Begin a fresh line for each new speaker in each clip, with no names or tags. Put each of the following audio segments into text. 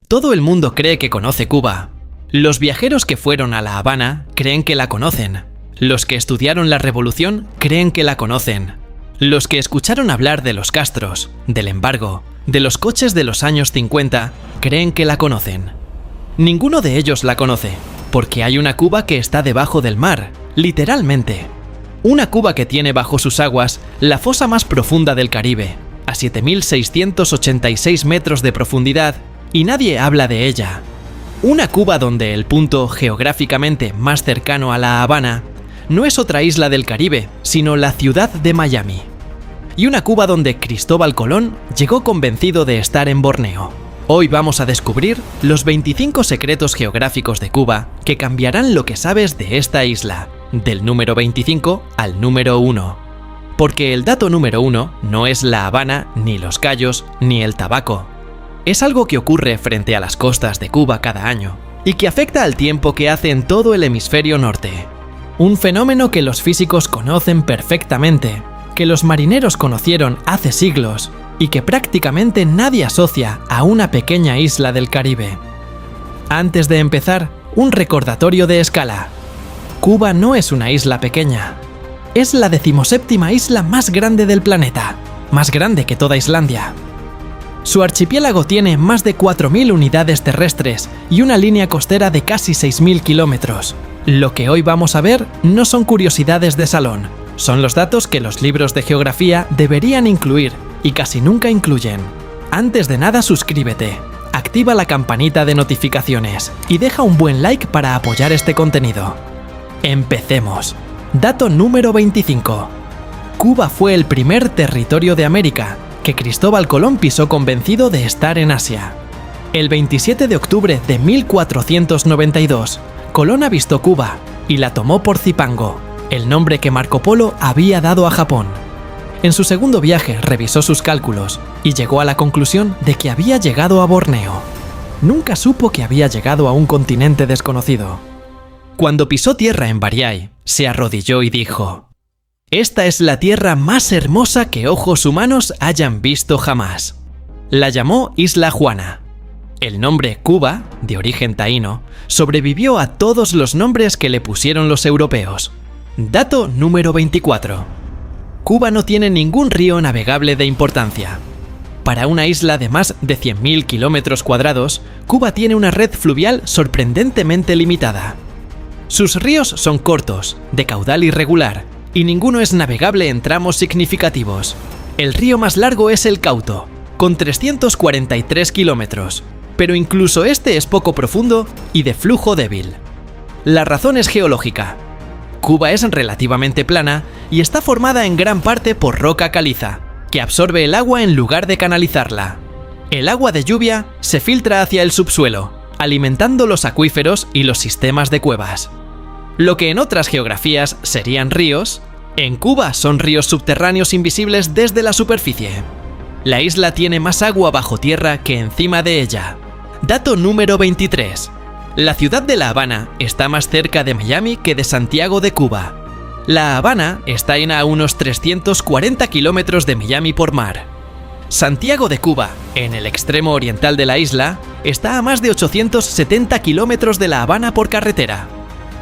Todo el mundo cree que conoce Cuba. Los viajeros que fueron a La Habana creen que la conocen. Los que estudiaron la revolución creen que la conocen. Los que escucharon hablar de los Castros, del embargo, de los coches de los años 50, creen que la conocen. Ninguno de ellos la conoce, porque hay una Cuba que está debajo del mar, literalmente. Una Cuba que tiene bajo sus aguas la fosa más profunda del Caribe, a 7.686 metros de profundidad, y nadie habla de ella. Una Cuba donde el punto geográficamente más cercano a La Habana no es otra isla del Caribe, sino la ciudad de Miami. Y una Cuba donde Cristóbal Colón llegó convencido de estar en Borneo. Hoy vamos a descubrir los 25 secretos geográficos de Cuba que cambiarán lo que sabes de esta isla, del número 25 al número 1. Porque el dato número 1 no es La Habana, ni Los Cayos, ni el tabaco. Es algo que ocurre frente a las costas de Cuba cada año y que afecta al tiempo que hace en todo el hemisferio norte. Un fenómeno que los físicos conocen perfectamente, que los marineros conocieron hace siglos y que prácticamente nadie asocia a una pequeña isla del Caribe. Antes de empezar, un recordatorio de escala. Cuba no es una isla pequeña. Es la 17ª isla más grande del planeta, más grande que toda Islandia. Su archipiélago tiene más de 4.000 unidades terrestres y una línea costera de casi 6.000 kilómetros. Lo que hoy vamos a ver no son curiosidades de salón, son los datos que los libros de geografía deberían incluir y casi nunca incluyen. Antes de nada, suscríbete, activa la campanita de notificaciones y deja un buen like para apoyar este contenido. Empecemos. Dato número 25. Cuba fue el primer territorio de América que Cristóbal Colón pisó convencido de estar en Asia. El 27 de octubre de 1492, Colón avistó Cuba y la tomó por Zipango, el nombre que Marco Polo había dado a Japón. En su segundo viaje revisó sus cálculos y llegó a la conclusión de que había llegado a Borneo. Nunca supo que había llegado a un continente desconocido. Cuando pisó tierra en Bariay, se arrodilló y dijo: «Esta es la tierra más hermosa que ojos humanos hayan visto jamás». La llamó Isla Juana. El nombre Cuba, de origen taíno, sobrevivió a todos los nombres que le pusieron los europeos. Dato número 24. Cuba no tiene ningún río navegable de importancia. Para una isla de más de 100.000 kilómetros cuadrados, Cuba tiene una red fluvial sorprendentemente limitada. Sus ríos son cortos, de caudal irregular, y ninguno es navegable en tramos significativos. El río más largo es el Cauto, con 343 kilómetros, pero incluso este es poco profundo y de flujo débil. La razón es geológica. Cuba es relativamente plana y está formada en gran parte por roca caliza, que absorbe el agua en lugar de canalizarla. El agua de lluvia se filtra hacia el subsuelo, alimentando los acuíferos y los sistemas de cuevas. Lo que en otras geografías serían ríos, en Cuba son ríos subterráneos invisibles desde la superficie. La isla tiene más agua bajo tierra que encima de ella. Dato número 23. La ciudad de La Habana está más cerca de Miami que de Santiago de Cuba. La Habana está a unos 340 kilómetros de Miami por mar. Santiago de Cuba, en el extremo oriental de la isla, está a más de 870 kilómetros de La Habana por carretera.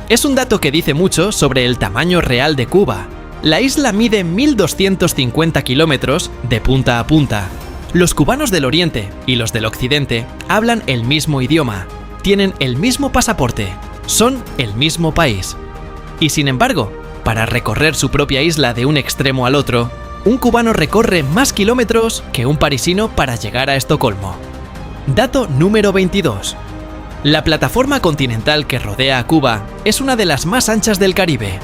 Es un dato que dice mucho sobre el tamaño real de Cuba. La isla mide 1.250 kilómetros de punta a punta. Los cubanos del oriente y los del occidente hablan el mismo idioma, tienen el mismo pasaporte, son el mismo país. Y sin embargo, para recorrer su propia isla de un extremo al otro, un cubano recorre más kilómetros que un parisino para llegar a Estocolmo. Dato número 22. La plataforma continental que rodea a Cuba es una de las más anchas del Caribe.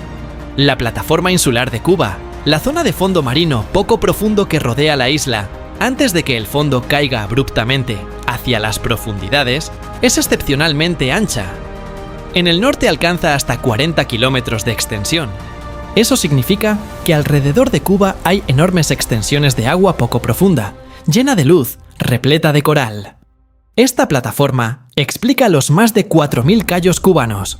La plataforma insular de Cuba, la zona de fondo marino poco profundo que rodea la isla, antes de que el fondo caiga abruptamente hacia las profundidades, es excepcionalmente ancha. En el norte alcanza hasta 40 kilómetros de extensión. Eso significa que alrededor de Cuba hay enormes extensiones de agua poco profunda, llena de luz, repleta de coral. Esta plataforma explica los más de 4.000 cayos cubanos.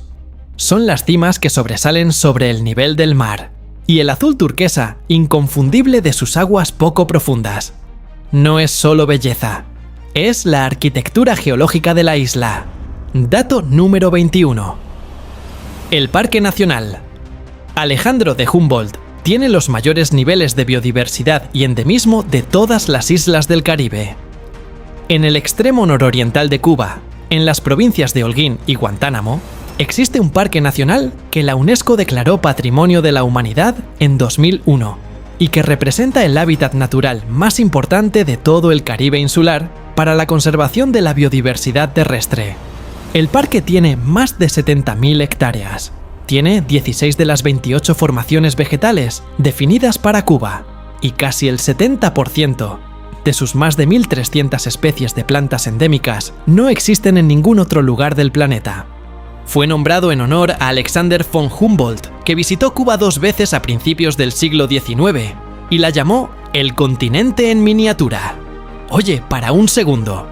Son las cimas que sobresalen sobre el nivel del mar, y el azul turquesa inconfundible de sus aguas poco profundas. No es solo belleza. Es la arquitectura geológica de la isla. Dato número 21. El Parque Nacional Alejandro de Humboldt tiene los mayores niveles de biodiversidad y endemismo de todas las islas del Caribe. En el extremo nororiental de Cuba, en las provincias de Holguín y Guantánamo, existe un parque nacional que la UNESCO declaró Patrimonio de la Humanidad en 2001 y que representa el hábitat natural más importante de todo el Caribe insular para la conservación de la biodiversidad terrestre. El parque tiene más de 70.000 hectáreas. Tiene 16 de las 28 formaciones vegetales definidas para Cuba y casi el 70% de sus más de 1.300 especies de plantas endémicas no existen en ningún otro lugar del planeta. Fue nombrado en honor a Alexander von Humboldt, que visitó Cuba 2 veces a principios del siglo XIX y la llamó el continente en miniatura. Oye, para un segundo.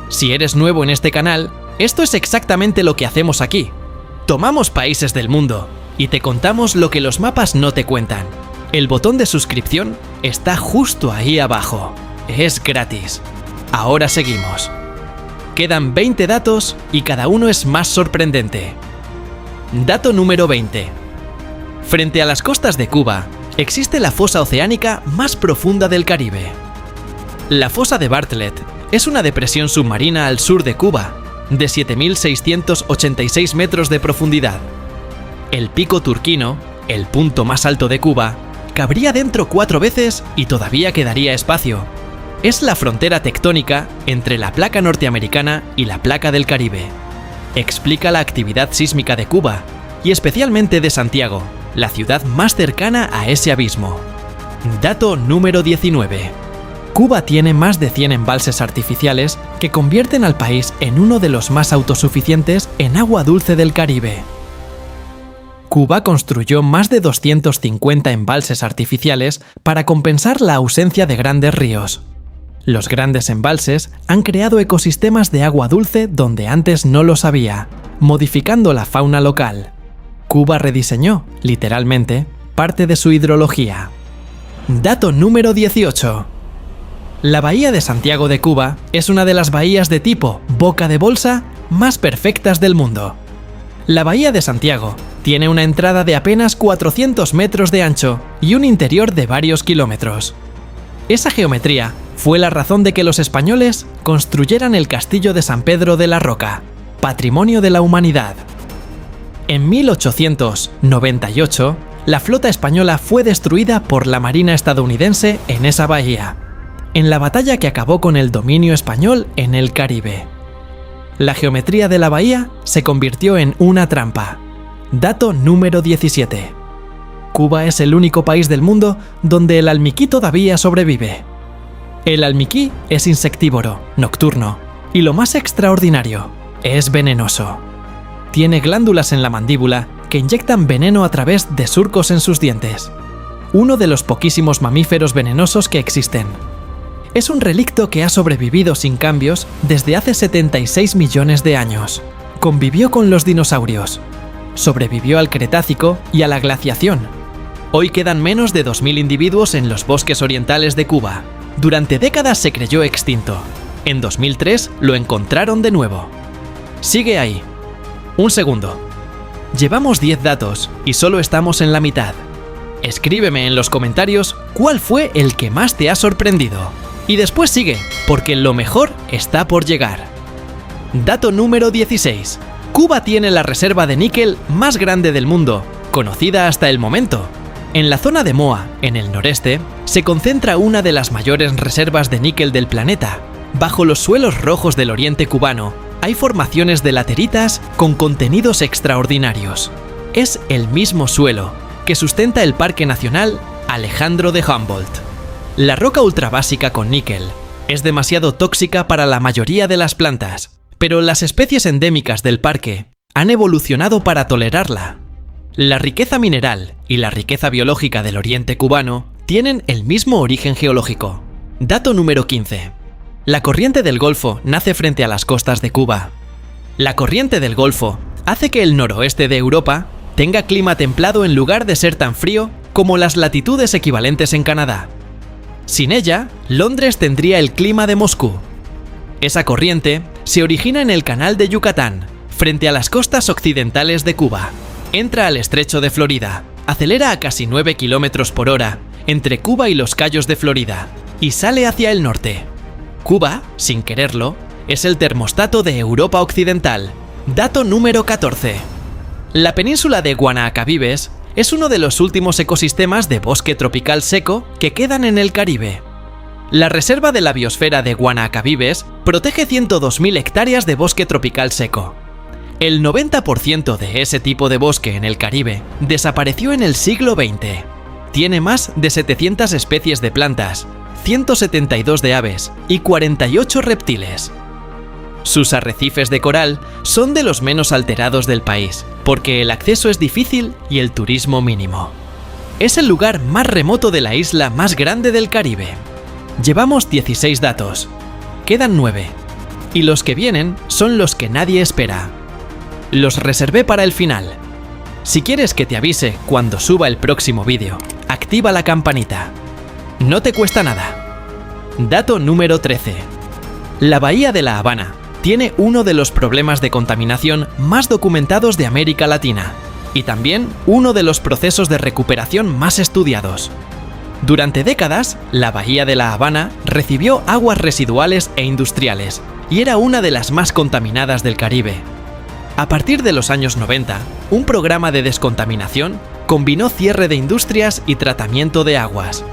Si eres nuevo en este canal, esto es exactamente lo que hacemos aquí. Tomamos países del mundo y te contamos lo que los mapas no te cuentan. El botón de suscripción está justo ahí abajo. Es gratis. Ahora seguimos. Quedan 20 datos y cada uno es más sorprendente. Dato número 20. Frente a las costas de Cuba, existe la fosa oceánica más profunda del Caribe. La fosa de Bartlett es una depresión submarina al sur de Cuba, de 7.686 metros de profundidad. El Pico Turquino, el punto más alto de Cuba, cabría dentro 4 veces y todavía quedaría espacio. Es la frontera tectónica entre la placa norteamericana y la placa del Caribe. Explica la actividad sísmica de Cuba y especialmente de Santiago, la ciudad más cercana a ese abismo. Dato número 19. Cuba tiene más de 100 embalses artificiales que convierten al país en uno de los más autosuficientes en agua dulce del Caribe. Cuba construyó más de 250 embalses artificiales para compensar la ausencia de grandes ríos. Los grandes embalses han creado ecosistemas de agua dulce donde antes no los había, modificando la fauna local. Cuba rediseñó, literalmente, parte de su hidrología. Dato número 18. La bahía de Santiago de Cuba es una de las bahías de tipo boca de bolsa más perfectas del mundo. La bahía de Santiago tiene una entrada de apenas 400 metros de ancho y un interior de varios kilómetros. Esa geometría fue la razón de que los españoles construyeran el castillo de San Pedro de la Roca, Patrimonio de la Humanidad. En 1898, la flota española fue destruida por la Marina estadounidense en esa bahía, en la batalla que acabó con el dominio español en el Caribe. La geometría de la bahía se convirtió en una trampa. Dato número 17. Cuba es el único país del mundo donde el almiquí todavía sobrevive. El almiquí es insectívoro, nocturno, y lo más extraordinario, es venenoso. Tiene glándulas en la mandíbula que inyectan veneno a través de surcos en sus dientes. Uno de los poquísimos mamíferos venenosos que existen. Es un relicto que ha sobrevivido sin cambios desde hace 76 millones de años. Convivió con los dinosaurios. Sobrevivió al Cretácico y a la glaciación. Hoy quedan menos de 2.000 individuos en los bosques orientales de Cuba. Durante décadas se creyó extinto. En 2003 lo encontraron de nuevo. Sigue ahí. Un segundo. Llevamos 10 datos y solo estamos en la mitad. Escríbeme en los comentarios cuál fue el que más te ha sorprendido. Y después sigue, porque lo mejor está por llegar. Dato número 16. Cuba tiene la reserva de níquel más grande del mundo, conocida hasta el momento. En la zona de Moa, en el noreste, se concentra una de las mayores reservas de níquel del planeta. Bajo los suelos rojos del oriente cubano, hay formaciones de lateritas con contenidos extraordinarios. Es el mismo suelo que sustenta el Parque Nacional Alejandro de Humboldt. La roca ultrabásica con níquel es demasiado tóxica para la mayoría de las plantas, pero las especies endémicas del parque han evolucionado para tolerarla. La riqueza mineral y la riqueza biológica del oriente cubano tienen el mismo origen geológico. Dato número 15. La corriente del Golfo nace frente a las costas de Cuba. La corriente del Golfo hace que el noroeste de Europa tenga clima templado en lugar de ser tan frío como las latitudes equivalentes en Canadá. Sin ella, Londres tendría el clima de Moscú. Esa corriente se origina en el Canal de Yucatán, frente a las costas occidentales de Cuba. Entra al estrecho de Florida, acelera a casi 9 km por hora entre Cuba y los Cayos de Florida y sale hacia el norte. Cuba, sin quererlo, es el termostato de Europa Occidental. Dato número 14. La península de Guanaacabibes es uno de los últimos ecosistemas de bosque tropical seco que quedan en el Caribe. La Reserva de la Biosfera de Guanaacabibes protege 102.000 hectáreas de bosque tropical seco. El 90% de ese tipo de bosque en el Caribe desapareció en el siglo XX. Tiene más de 700 especies de plantas, 172 de aves y 48 reptiles. Sus arrecifes de coral son de los menos alterados del país, porque el acceso es difícil y el turismo mínimo. Es el lugar más remoto de la isla más grande del Caribe. Llevamos 16 datos. Quedan 9. Y los que vienen son los que nadie espera. Los reservé para el final. Si quieres que te avise cuando suba el próximo vídeo, activa la campanita. No te cuesta nada. Dato número 13. La bahía de La Habana tiene uno de los problemas de contaminación más documentados de América Latina y también uno de los procesos de recuperación más estudiados. Durante décadas, la bahía de La Habana recibió aguas residuales e industriales y era una de las más contaminadas del Caribe. A partir de los años 90, un programa de descontaminación combinó cierre de industrias y tratamiento de aguas.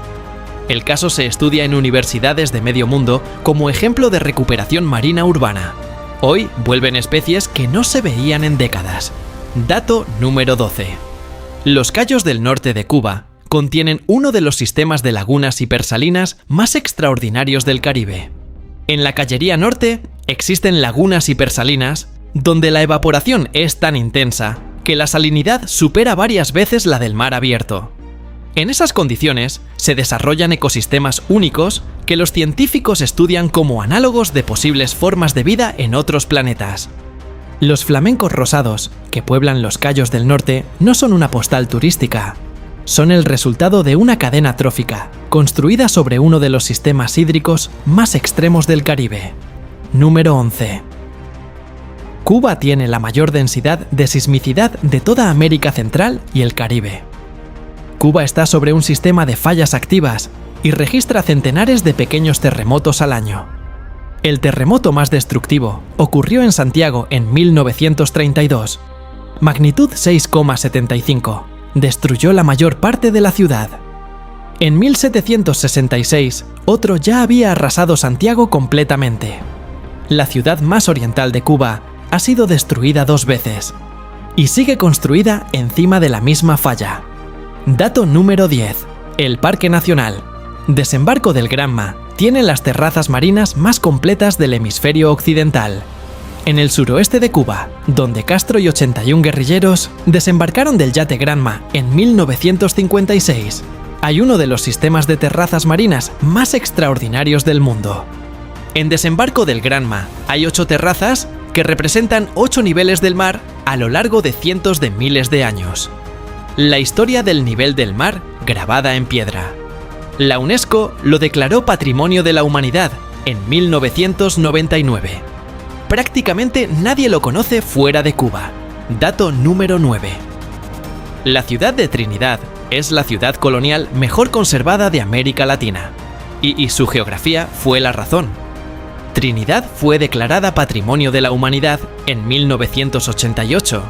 El caso se estudia en universidades de medio mundo como ejemplo de recuperación marina urbana. Hoy vuelven especies que no se veían en décadas. Dato número 12. Los Cayos del norte de Cuba contienen uno de los sistemas de lagunas hipersalinas más extraordinarios del Caribe. En la Cayería Norte existen lagunas hipersalinas donde la evaporación es tan intensa que la salinidad supera varias veces la del mar abierto. En esas condiciones se desarrollan ecosistemas únicos que los científicos estudian como análogos de posibles formas de vida en otros planetas. Los flamencos rosados que pueblan los Cayos del Norte no son una postal turística. Son el resultado de una cadena trófica construida sobre uno de los sistemas hídricos más extremos del Caribe. Número 11. Cuba tiene la mayor densidad de sismicidad de toda América Central y el Caribe. Cuba está sobre un sistema de fallas activas y registra centenares de pequeños terremotos al año. El terremoto más destructivo ocurrió en Santiago en 1932. Magnitud 6,75. Destruyó la mayor parte de la ciudad. En 1766, otro ya había arrasado Santiago completamente. La ciudad más oriental de Cuba ha sido destruida 2 veces y sigue construida encima de la misma falla. Dato número 10. El Parque Nacional Desembarco del Granma tiene las terrazas marinas más completas del hemisferio occidental. En el suroeste de Cuba, donde Castro y 81 guerrilleros desembarcaron del yate Granma en 1956, hay uno de los sistemas de terrazas marinas más extraordinarios del mundo. En Desembarco del Granma hay 8 terrazas que representan 8 niveles del mar a lo largo de cientos de miles de años. La historia del nivel del mar grabada en piedra. La UNESCO lo declaró Patrimonio de la Humanidad en 1999. Prácticamente nadie lo conoce fuera de Cuba. Dato número 9. La ciudad de Trinidad es la ciudad colonial mejor conservada de América Latina. Y su geografía fue la razón. Trinidad fue declarada Patrimonio de la Humanidad en 1988.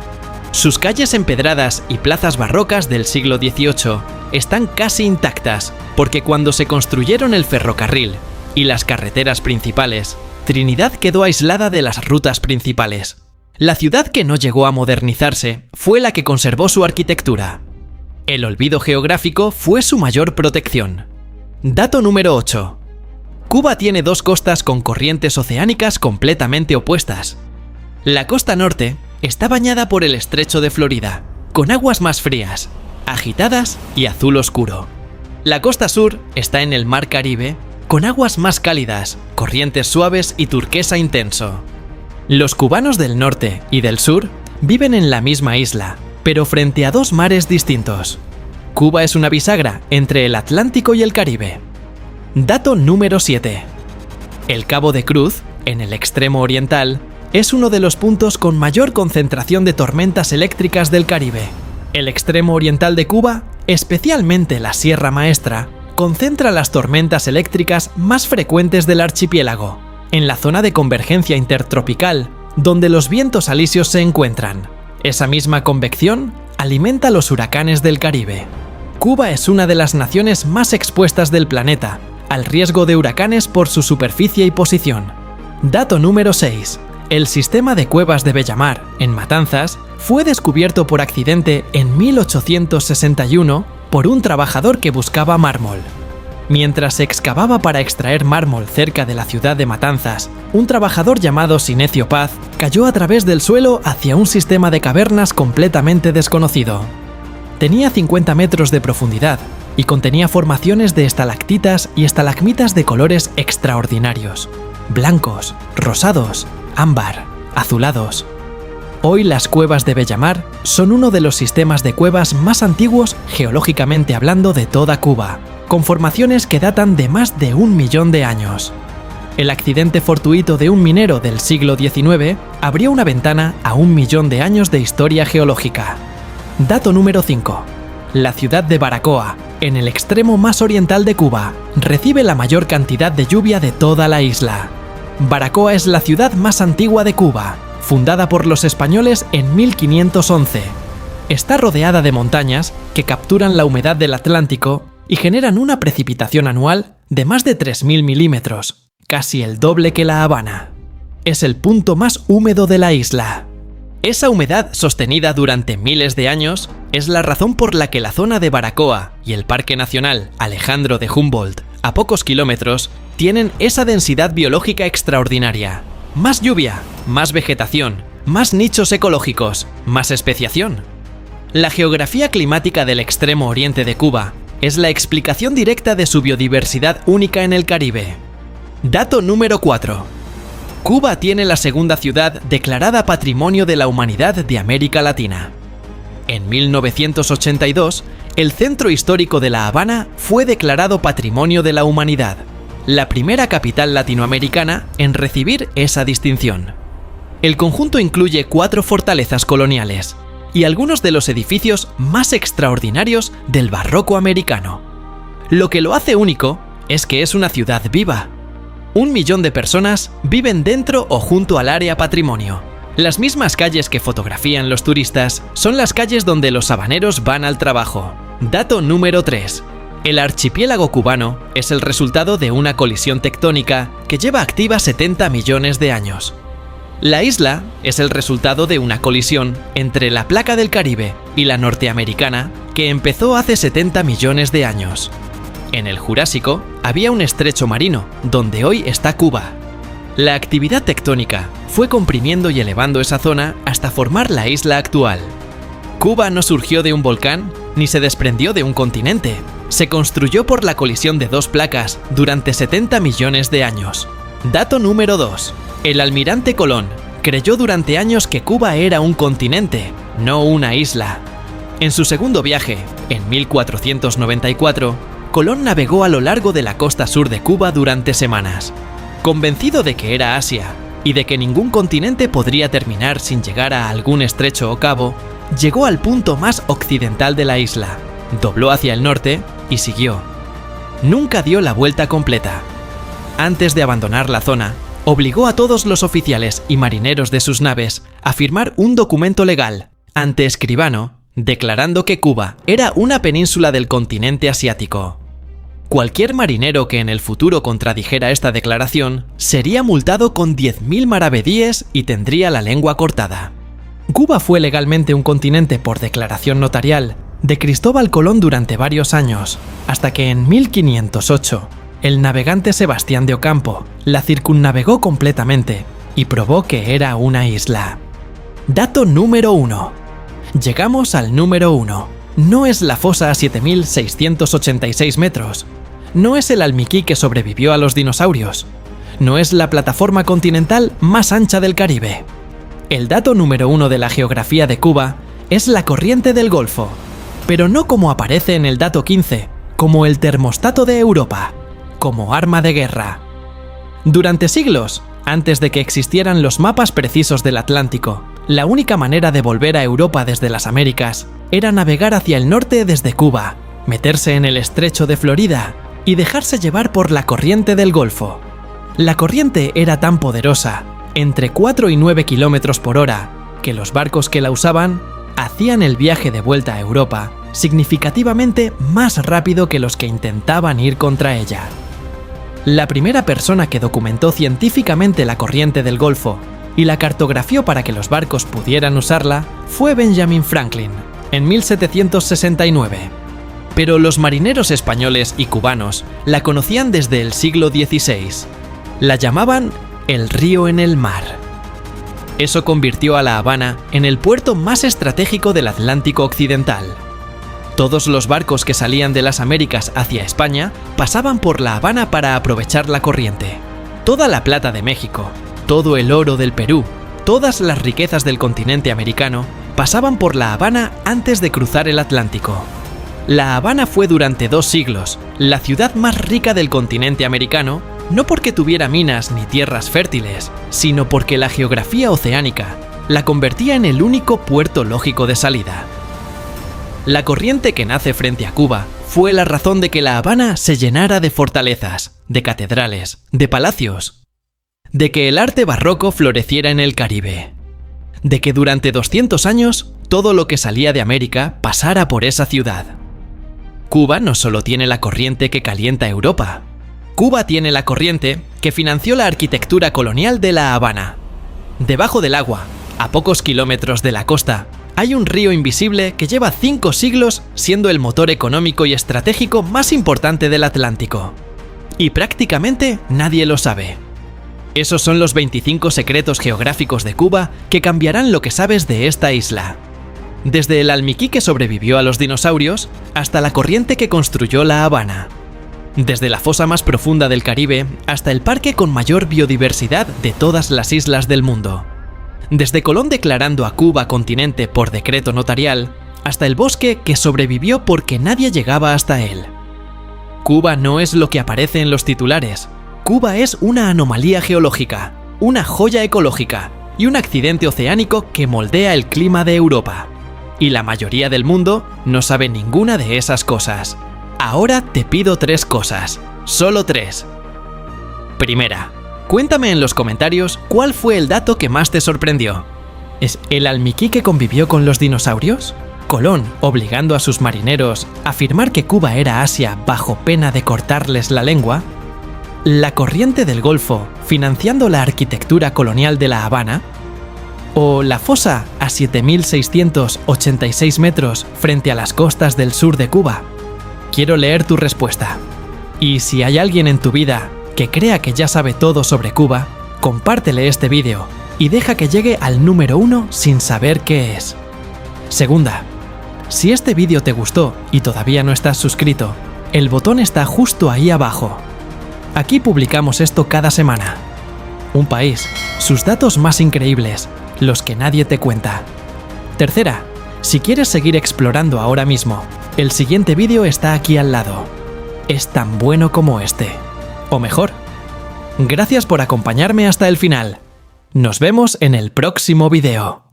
Sus calles empedradas y plazas barrocas del siglo XVIII están casi intactas porque cuando se construyeron el ferrocarril y las carreteras principales, Trinidad quedó aislada de las rutas principales. La ciudad que no llegó a modernizarse fue la que conservó su arquitectura. El olvido geográfico fue su mayor protección. Dato número 8. Cuba tiene 2 costas con corrientes oceánicas completamente opuestas. La costa norte está bañada por el estrecho de Florida, con aguas más frías, agitadas y azul oscuro. La costa sur está en el Mar Caribe, con aguas más cálidas, corrientes suaves y turquesa intenso. Los cubanos del norte y del sur viven en la misma isla, pero frente a 2 mares distintos. Cuba es una bisagra entre el Atlántico y el Caribe. Dato número 7. El Cabo de Cruz en el extremo oriental, es uno de los puntos con mayor concentración de tormentas eléctricas del Caribe. El extremo oriental de Cuba, especialmente la Sierra Maestra, concentra las tormentas eléctricas más frecuentes del archipiélago, en la zona de convergencia intertropical, donde los vientos alisios se encuentran. Esa misma convección alimenta los huracanes del Caribe. Cuba es una de las naciones más expuestas del planeta al riesgo de huracanes por su superficie y posición. Dato número 6. El sistema de cuevas de Bellamar, en Matanzas, fue descubierto por accidente en 1861 por un trabajador que buscaba mármol. Mientras se excavaba para extraer mármol cerca de la ciudad de Matanzas, un trabajador llamado Sinecio Paz cayó a través del suelo hacia un sistema de cavernas completamente desconocido. Tenía 50 metros de profundidad y contenía formaciones de estalactitas y estalagmitas de colores extraordinarios: blancos, rosados, ámbar, azulados. Hoy las cuevas de Bellamar son uno de los sistemas de cuevas más antiguos geológicamente hablando de toda Cuba, con formaciones que datan de más de 1 millón de años. El accidente fortuito de un minero del siglo XIX abrió una ventana a 1 millón de años de historia geológica. Dato número 5. La ciudad de Baracoa, en el extremo más oriental de Cuba, recibe la mayor cantidad de lluvia de toda la isla. Baracoa es la ciudad más antigua de Cuba, fundada por los españoles en 1511. Está rodeada de montañas que capturan la humedad del Atlántico y generan una precipitación anual de más de 3.000 milímetros, casi el doble que La Habana. Es el punto más húmedo de la isla. Esa humedad sostenida durante miles de años es la razón por la que la zona de Baracoa y el Parque Nacional Alejandro de Humboldt, a pocos kilómetros, tienen esa densidad biológica extraordinaria. Más lluvia, más vegetación, más nichos ecológicos, más especiación. La geografía climática del extremo oriente de Cuba es la explicación directa de su biodiversidad única en el Caribe. Dato número 4. Cuba tiene la segunda ciudad declarada Patrimonio de la Humanidad de América Latina. En 1982, el centro histórico de La Habana fue declarado Patrimonio de la Humanidad, la primera capital latinoamericana en recibir esa distinción. El conjunto incluye 4 fortalezas coloniales y algunos de los edificios más extraordinarios del barroco americano. Lo que lo hace único es que es una ciudad viva. 1 millón de personas viven dentro o junto al área patrimonio. Las mismas calles que fotografían los turistas son las calles donde los habaneros van al trabajo. Dato número 3. El archipiélago cubano es el resultado de una colisión tectónica que lleva activa 70 millones de años. La isla es el resultado de una colisión entre la placa del Caribe y la norteamericana que empezó hace 70 millones de años. En el Jurásico había un estrecho marino, donde hoy está Cuba. La actividad tectónica fue comprimiendo y elevando esa zona hasta formar la isla actual. Cuba no surgió de un volcán ni se desprendió de un continente. Se construyó por la colisión de 2 placas durante 70 millones de años. Dato número 2. El almirante Colón creyó durante años que Cuba era un continente, no una isla. En su segundo viaje, en 1494, Colón navegó a lo largo de la costa sur de Cuba durante semanas. Convencido de que era Asia y de que ningún continente podría terminar sin llegar a algún estrecho o cabo, llegó al punto más occidental de la isla, dobló hacia el norte y siguió. Nunca dio la vuelta completa. Antes de abandonar la zona, obligó a todos los oficiales y marineros de sus naves a firmar un documento legal ante escribano declarando que Cuba era una península del continente asiático. Cualquier marinero que en el futuro contradijera esta declaración sería multado con 10.000 maravedíes y tendría la lengua cortada. Cuba fue legalmente un continente por declaración notarial de Cristóbal Colón durante varios años, hasta que en 1508 el navegante Sebastián de Ocampo la circunnavegó completamente y probó que era una isla. Dato número 1. Llegamos al número 1. No es la fosa a 7.686 metros. No es el Almiquí que sobrevivió a los dinosaurios. No es la plataforma continental más ancha del Caribe. El dato número 1 de la geografía de Cuba es la corriente del Golfo, pero no como aparece en el dato 15, como el termostato de Europa, como arma de guerra. Durante siglos, Antes de que existieran los mapas precisos del Atlántico, la única manera de volver a Europa desde las Américas era navegar hacia el norte desde Cuba, meterse en el estrecho de Florida y dejarse llevar por la corriente del Golfo. La corriente era tan poderosa, entre 4 y 9 kilómetros por hora, que los barcos que la usaban hacían el viaje de vuelta a Europa significativamente más rápido que los que intentaban ir contra ella. La primera persona que documentó científicamente la corriente del Golfo y la cartografió para que los barcos pudieran usarla fue Benjamin Franklin, en 1769. Pero los marineros españoles y cubanos la conocían desde el siglo XVI. La llamaban el río en el mar. Eso convirtió a La Habana en el puerto más estratégico del Atlántico Occidental. Todos los barcos que salían de las Américas hacia España pasaban por La Habana para aprovechar la corriente. Toda la plata de México, todo el oro del Perú, todas las riquezas del continente americano pasaban por La Habana antes de cruzar el Atlántico. La Habana fue durante 2 siglos la ciudad más rica del continente americano, no porque tuviera minas ni tierras fértiles, sino porque la geografía oceánica la convertía en el único puerto lógico de salida. La corriente que nace frente a Cuba fue la razón de que La Habana se llenara de fortalezas, de catedrales, de palacios, de que el arte barroco floreciera en el Caribe, de que durante 200 años todo lo que salía de América pasara por esa ciudad. Cuba no solo tiene la corriente que calienta Europa. Cuba tiene la corriente que financió la arquitectura colonial de La Habana. Debajo del agua, a pocos kilómetros de la costa, hay un río invisible que lleva 5 siglos siendo el motor económico y estratégico más importante del Atlántico. Y prácticamente nadie lo sabe. Esos son los 25 secretos geográficos de Cuba que cambiarán lo que sabes de esta isla. Desde el almiquí que sobrevivió a los dinosaurios hasta la corriente que construyó La Habana. Desde la fosa más profunda del Caribe hasta el parque con mayor biodiversidad de todas las islas del mundo. Desde Colón declarando a Cuba continente por decreto notarial, hasta el bosque que sobrevivió porque nadie llegaba hasta él. Cuba no es lo que aparece en los titulares. Cuba es una anomalía geológica, una joya ecológica y un accidente oceánico que moldea el clima de Europa. Y la mayoría del mundo no sabe ninguna de esas cosas. Ahora te pido 3 cosas, solo 3. Primera, cuéntame en los comentarios cuál fue el dato que más te sorprendió. ¿Es el almiquí que convivió con los dinosaurios? ¿Colón obligando a sus marineros a afirmar que Cuba era Asia bajo pena de cortarles la lengua? ¿La corriente del Golfo financiando la arquitectura colonial de La Habana? ¿O la fosa a 7.686 metros frente a las costas del sur de Cuba? Quiero leer tu respuesta. Y si hay alguien en tu vida que crea que ya sabe todo sobre Cuba, compártele este vídeo y deja que llegue al número 1 sin saber qué es. Segunda, si este vídeo te gustó y todavía no estás suscrito, el botón está justo ahí abajo. Aquí publicamos esto cada semana. Un país, sus datos más increíbles, los que nadie te cuenta. Tercera, si quieres seguir explorando ahora mismo, el siguiente vídeo está aquí al lado. Es tan bueno como este. O mejor. Gracias por acompañarme hasta el final. Nos vemos en el próximo vídeo.